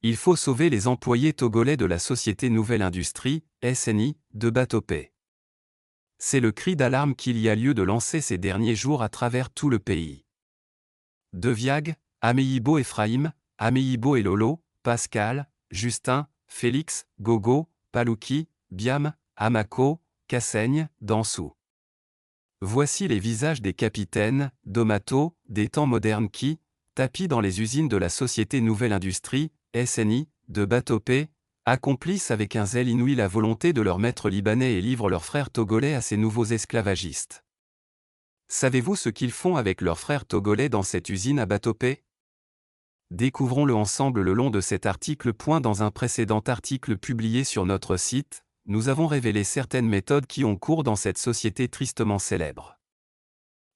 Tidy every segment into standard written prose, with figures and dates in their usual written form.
Il faut sauver les employés togolais de la société Nouvelle Industrie, SNI, de Batopé. C'est le cri d'alarme qu'il y a lieu de lancer ces derniers jours à travers tout le pays. Deviag, Ameibo Ephraim, Ameibo et Lolo, Pascal, Justin, Félix, Gogo, Palouki, Biam, Amako, Cassaigne, Dansou. Voici les visages des capitaines, Domato, des temps modernes qui, tapis dans les usines de la société Nouvelle Industrie, SNI, de Batopé, accomplissent avec un zèle inouï la volonté de leur maître libanais et livrent leurs frères togolais à ces nouveaux esclavagistes. Savez-vous ce qu'ils font avec leurs frères togolais dans cette usine à Batopé? Découvrons-le ensemble le long de cet article. Dans un précédent article publié sur notre site, nous avons révélé certaines méthodes qui ont cours dans cette société tristement célèbre.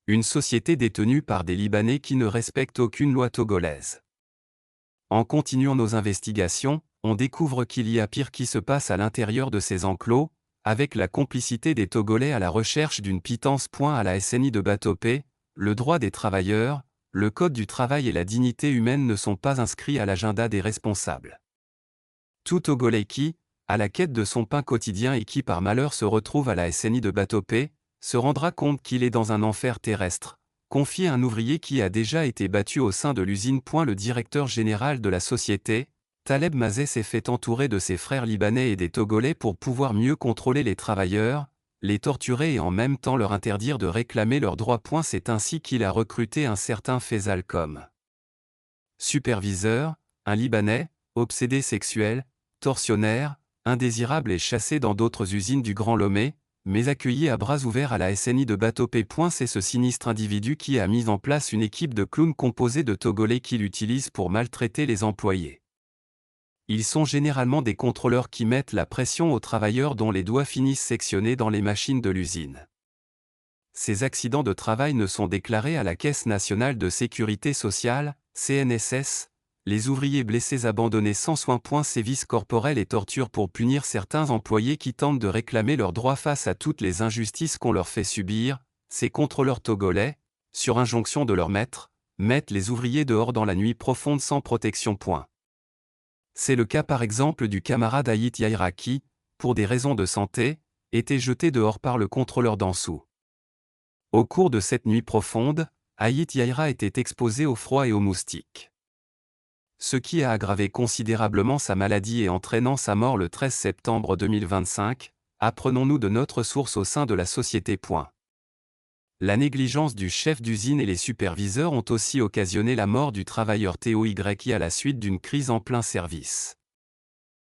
Une société détenue par des Libanais qui ne respectent aucune loi togolaise. En continuant nos investigations, on découvre qu'il y a pire qui se passe à l'intérieur de ces enclos, avec la complicité des Togolais à la recherche d'une pitance. À la SNI de Batopé, le droit des travailleurs, le code du travail et la dignité humaine ne sont pas inscrits à l'agenda des responsables. Tout Togolais qui, à la quête de son pain quotidien et qui par malheur se retrouve à la SNI de Batopé, se rendra compte qu'il est dans un enfer terrestre, confie un ouvrier qui a déjà été battu au sein de l'usine. Le directeur général de la société, Taleb Mazet, s'est fait entourer de ses frères libanais et des Togolais pour pouvoir mieux contrôler les travailleurs, les torturer et en même temps leur interdire de réclamer leurs droits. C'est ainsi qu'il a recruté un certain Faisal comme superviseur, un Libanais, obsédé sexuel, tortionnaire, indésirable et chassé dans d'autres usines du Grand Lomé, mais accueilli à bras ouverts à la SNI de Batopé. C'est ce sinistre individu qui a mis en place une équipe de clowns composée de Togolais qui l'utilisent pour maltraiter les employés. Ils sont généralement des contrôleurs qui mettent la pression aux travailleurs dont les doigts finissent sectionnés dans les machines de l'usine. Ces accidents de travail ne sont déclarés à la Caisse nationale de sécurité sociale, CNSS, les ouvriers blessés abandonnés sans soin. Sévices corporels et tortures pour punir certains employés qui tentent de réclamer leurs droits face à toutes les injustices qu'on leur fait subir. Ces contrôleurs togolais, sur injonction de leur maître, mettent les ouvriers dehors dans la nuit profonde sans protection. C'est le cas par exemple du camarade Ayit Yaira qui, pour des raisons de santé, était jeté dehors par le contrôleur Dansou. Au cours de cette nuit profonde, Ayit Yaira était exposé au froid et aux moustiques. Ce qui a aggravé considérablement sa maladie et entraînant sa mort le 13 septembre 2025, apprenons-nous de notre source au sein de la société. La négligence du chef d'usine et les superviseurs ont aussi occasionné la mort du travailleur Théo Y à la suite d'une crise en plein service.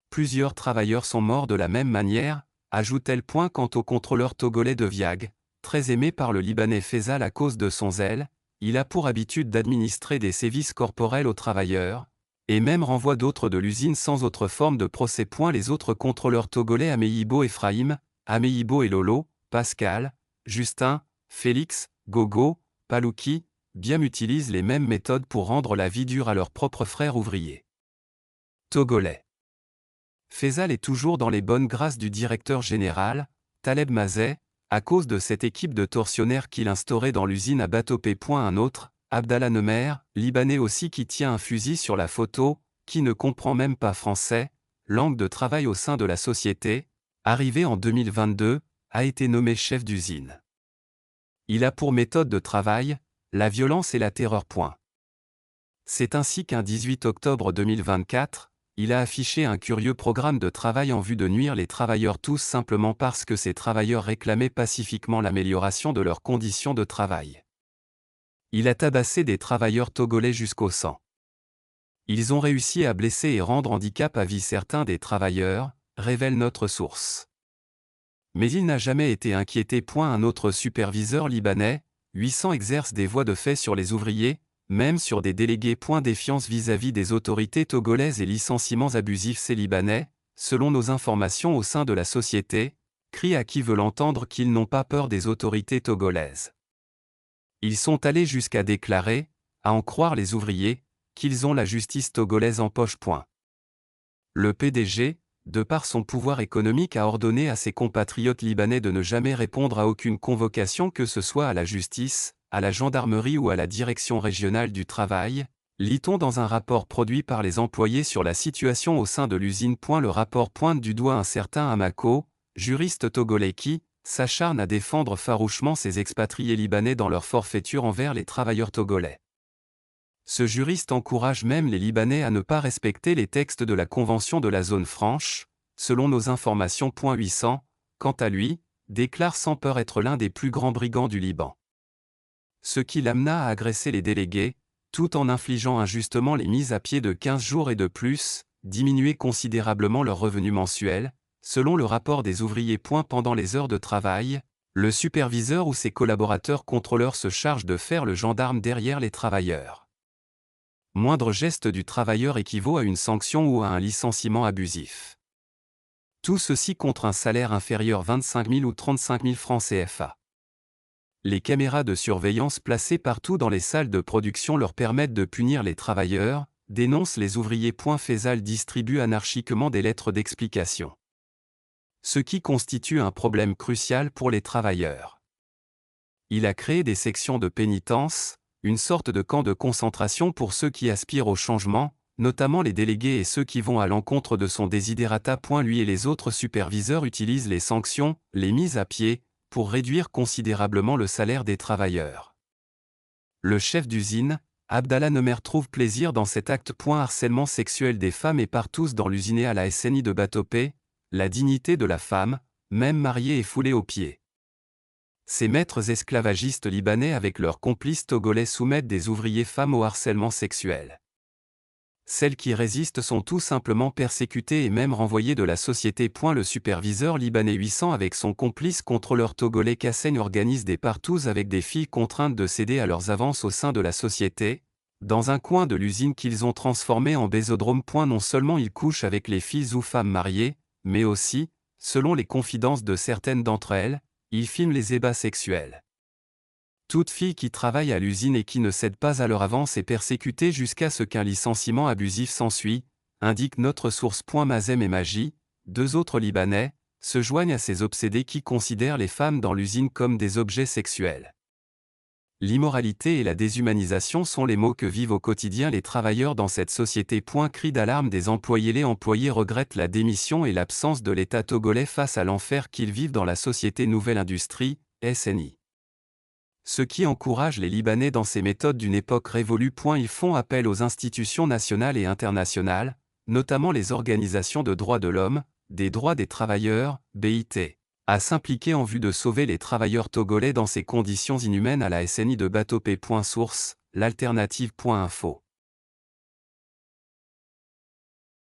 Plusieurs travailleurs sont morts de la même manière, ajoute-t-elle. Quant au contrôleur togolais Deviag, très aimé par le Libanais Faisal à cause de son zèle, il a pour habitude d'administrer des sévices corporels aux travailleurs, et même renvoie d'autres de l'usine sans autre forme de procès. Les autres contrôleurs togolais Ameibo Ephraim, Ameibo et Lolo, Pascal, Justin, Félix, Gogo, Palouki, Biam utilisent les mêmes méthodes pour rendre la vie dure à leurs propres frères ouvriers togolais. Faisal est toujours dans les bonnes grâces du directeur général, Taleb Mazet, à cause de cette équipe de tortionnaires qu'il instaurait dans l'usine à Batopé. Un autre, Abdallah Nemer, Libanais aussi qui tient un fusil sur la photo, qui ne comprend même pas français, langue de travail au sein de la société, arrivé en 2022, a été nommé chef d'usine. Il a pour méthode de travail la violence et la terreur. C'est ainsi qu'un 18 octobre 2024, il a affiché un curieux programme de travail en vue de nuire les travailleurs tous simplement parce que ces travailleurs réclamaient pacifiquement l'amélioration de leurs conditions de travail. Il a tabassé des travailleurs togolais jusqu'au sang. Ils ont réussi à blesser et rendre handicap à vie certains des travailleurs, révèle notre source. Mais il n'a jamais été inquiété. Un autre superviseur libanais, 800 exerce des voies de fait sur les ouvriers, même sur des délégués. Défiance vis-à-vis des autorités togolaises et licenciements abusifs. Ces Libanais, selon nos informations au sein de la société, crient à qui veut l'entendre qu'ils n'ont pas peur des autorités togolaises. Ils sont allés jusqu'à déclarer, à en croire les ouvriers, qu'ils ont la justice togolaise en poche. Le PDG, de par son pouvoir économique, a ordonné à ses compatriotes libanais de ne jamais répondre à aucune convocation que ce soit à la justice, à la gendarmerie ou à la direction régionale du travail, Lit-on dans un rapport produit par les employés sur la situation au sein de l'usine. Le rapport pointe du doigt un certain Amako, juriste togolais qui s'acharne à défendre farouchement ces expatriés libanais dans leur forfaiture envers les travailleurs togolais. Ce juriste encourage même les Libanais à ne pas respecter les textes de la Convention de la zone franche, selon nos informations. 800, quant à lui, déclare sans peur être l'un des plus grands brigands du Liban. Ce qui l'amena à agresser les délégués, tout en infligeant injustement les mises à pied de 15 jours et de plus, diminuer considérablement leurs revenus mensuels, selon le rapport des ouvriers. Pendant les heures de travail, le superviseur ou ses collaborateurs contrôleurs se chargent de faire le gendarme derrière les travailleurs. Moindre geste du travailleur équivaut à une sanction ou à un licenciement abusif. Tout ceci contre un salaire inférieur 25 000 ou 35 000 francs CFA. Les caméras de surveillance placées partout dans les salles de production leur permettent de punir les travailleurs, dénoncent les ouvriers. Faisal distribue anarchiquement des lettres d'explication. Ce qui constitue un problème crucial pour les travailleurs. Il a créé des sections de pénitence, une sorte de camp de concentration pour ceux qui aspirent au changement, notamment les délégués et ceux qui vont à l'encontre de son desiderata. Lui et les autres superviseurs utilisent les sanctions, les mises à pied, pour réduire considérablement le salaire des travailleurs. Le chef d'usine, Abdallah Nemer, trouve plaisir dans cet acte. Harcèlement sexuel des femmes et partous dans l'usine à la SNI de Batopé, la dignité de la femme, même mariée, est foulée aux pieds. Ces maîtres esclavagistes libanais avec leurs complices togolais soumettent des ouvriers femmes au harcèlement sexuel. Celles qui résistent sont tout simplement persécutées et même renvoyées de la société. Le superviseur libanais 800 avec son complice contrôleur togolais Kassem organise des partous avec des filles contraintes de céder à leurs avances au sein de la société, dans un coin de l'usine qu'ils ont transformé en bésodrome. Non seulement ils couchent avec les filles ou femmes mariées, mais aussi, selon les confidences de certaines d'entre elles, ils filment les ébats sexuels. Toute fille qui travaille à l'usine et qui ne cède pas à leur avance est persécutée jusqu'à ce qu'un licenciement abusif s'ensuit, indique notre source. Mazem et Magi, deux autres Libanais, se joignent à ces obsédés qui considèrent les femmes dans l'usine comme des objets sexuels. L'immoralité et la déshumanisation sont les maux que vivent au quotidien les travailleurs dans cette société. Cri d'alarme des employés. Les employés regrettent la démission et l'absence de l'État togolais face à l'enfer qu'ils vivent dans la société Nouvelle Industrie, SNI. Ce qui encourage les Libanais dans ces méthodes d'une époque révolue. Ils font appel aux institutions nationales et internationales, notamment les organisations de droits de l'homme, des droits des travailleurs, BIT, à s'impliquer en vue de sauver les travailleurs togolais dans ces conditions inhumaines à la SNI de Batopé. Source, l'alternative.info